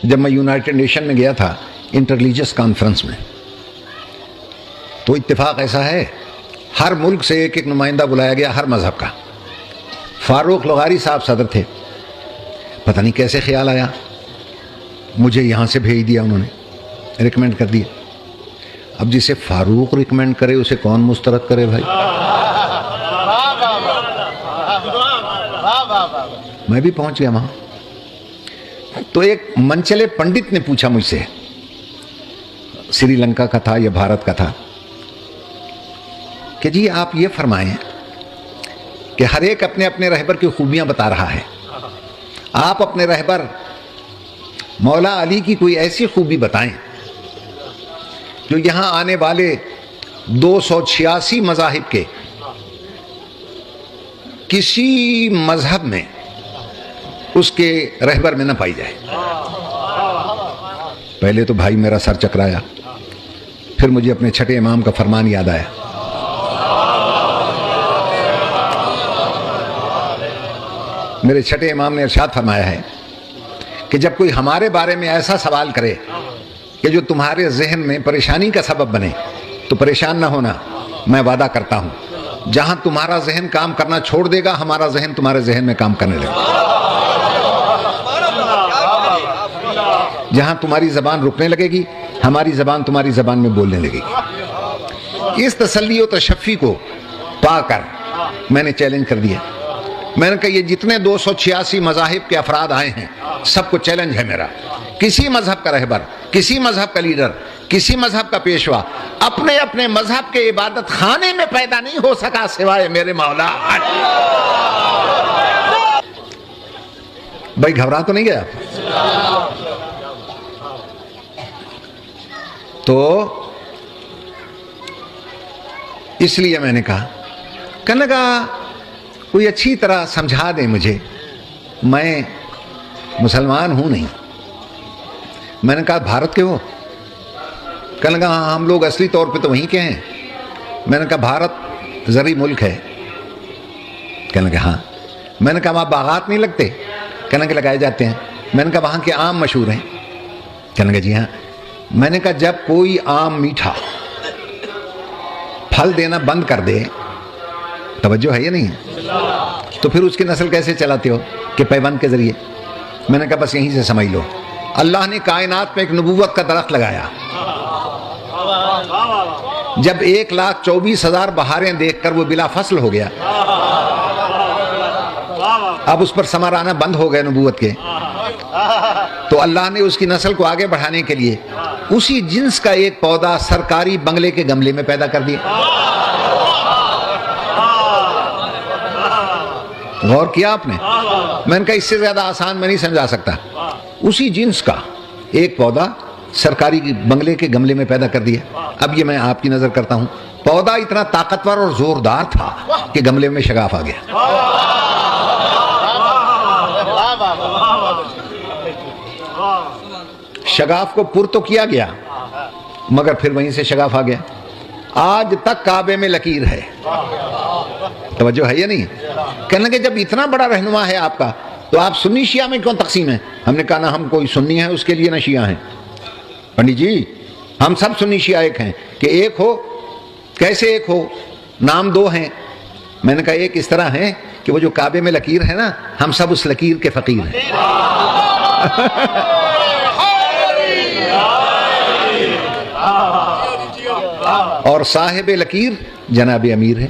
جب میں United nation میں گیا تھا انٹرلیجس کانفرنس میں، تو اتفاق ایسا ہے ہر ملک سے ایک ایک نمائندہ بلایا گیا، ہر مذہب کا۔ فاروق لغاری صاحب صدر تھے، پتہ نہیں کیسے خیال آیا، مجھے یہاں سے بھیج دیا، انہوں نے ریکمینڈ کر دیا۔ اب جسے فاروق ریکمینڈ کرے اسے کون مسترد کرے بھائی؟ میں بھی پہنچ گیا وہاں، تو ایک منچلے پنڈت نے پوچھا مجھ سے، سری لنکا کا تھا یا بھارت کا تھا، کہ جی آپ یہ فرمائیں کہ ہر ایک اپنے اپنے رہبر کی خوبیاں بتا رہا ہے، آپ اپنے رہبر مولا علی کی کوئی ایسی خوبی بتائیں جو یہاں آنے والے 286 مذاہب کے کسی مذہب میں اس کے رہبر میں نہ پائی جائے۔ پہلے تو بھائی میرا سر چکرایا، پھر مجھے اپنے چھٹے امام کا فرمان یاد آیا، میرے چھٹے امام نے ارشاد فرمایا ہے کہ جب کوئی ہمارے بارے میں ایسا سوال کرے کہ جو تمہارے ذہن میں پریشانی کا سبب بنے تو پریشان نہ ہونا، میں وعدہ کرتا ہوں جہاں تمہارا ذہن کام کرنا چھوڑ دے گا ہمارا ذہن تمہارے ذہن میں کام کرنے لگے گا، جہاں تمہاری زبان رکنے لگے گی ہماری زبان تمہاری زبان میں بولنے لگے گی۔ اس تسلی و تشفی کو پا کر میں نے چیلنج کر دیا، میں نے کہا یہ جتنے 286 مذاہب کے افراد آئے ہیں سب کو چیلنج ہے میرا، کسی مذہب کا رہبر، کسی مذہب کا لیڈر، کسی مذہب کا پیشوا اپنے اپنے مذہب کے عبادت خانے میں پیدا نہیں ہو سکا سوائے میرے مولا علی۔ بھائی گھبرا تو نہیں گیا؟ تو اس لیے میں نے کہا کہنے کا کوئی اچھی طرح سمجھا دیں مجھے، میں مسلمان ہوں نہیں۔ میں نے کہا بھارت کے ہو؟ کہنے لگا ہاں ہم لوگ اصلی طور پہ تو وہیں کے ہیں۔ میں نے کہا بھارت زرعی ملک ہے؟ کہنے لگا ہاں۔ میں نے کہا وہاں باغات نہیں لگتے؟ کہنے لگے لگائے جاتے ہیں۔ میں نے کہا وہاں کے آم مشہور ہیں؟ کہنے لگا جی ہاں۔ میں نے کہا جب کوئی آم میٹھا پھل دینا بند کر دے، توجہ ہے یا نہیں، تو پھر اس کی نسل کیسے چلاتے ہو؟ کہ پیوند کے ذریعے۔ میں نے کہا بس یہیں سے سمجھ لو، اللہ نے کائنات میں ایک نبوت کا درخت لگایا، جب 1,24,000 بہاریں دیکھ کر وہ بلا فصل ہو گیا، اب اس پر ثمر آنا بند ہو گئے نبوت کے، تو اللہ نے اس کی نسل کو آگے بڑھانے کے لیے اسی جنس کا ایک پودا سرکاری بنگلے کے گملے میں پیدا کر دیا۔ غور کیا آپ نے؟ میں نے کہا اس سے زیادہ آسان میں نہیں سمجھا سکتا، اسی جنس کا ایک پودا سرکاری بنگلے کے گملے میں پیدا کر دیا۔ اب یہ میں آپ کی نظر کرتا ہوں، پودا اتنا طاقتور اور زوردار تھا کہ گملے میں شگاف آ گیا۔ شگاف کو پر تو کیا گیا مگر پھر وہیں سے شگاف آ گیا۔ آج تک کعبے میں لکیر ہے، توجہ ہے یا نہیں؟ کہنے لگے جب اتنا بڑا رہنما ہے آپ کا تو آپ سنی شیعہ میں کیوں تقسیم ہیں؟ ہم نے کہا نہ ہم کوئی سنی ہے اس کے لیے نہ شیعہ ہیں، پنڈت جی ہم سب سنی شیعہ ایک ہیں۔ کہ ایک ہو کیسے ایک ہو؟ نام دو ہیں۔ میں نے کہا ایک اس طرح ہے کہ وہ جو کعبے میں لکیر ہے نا، ہم سب اس لکیر کے فقیر ہیں۔ اور صاحب لکیر جناب امیر ہے۔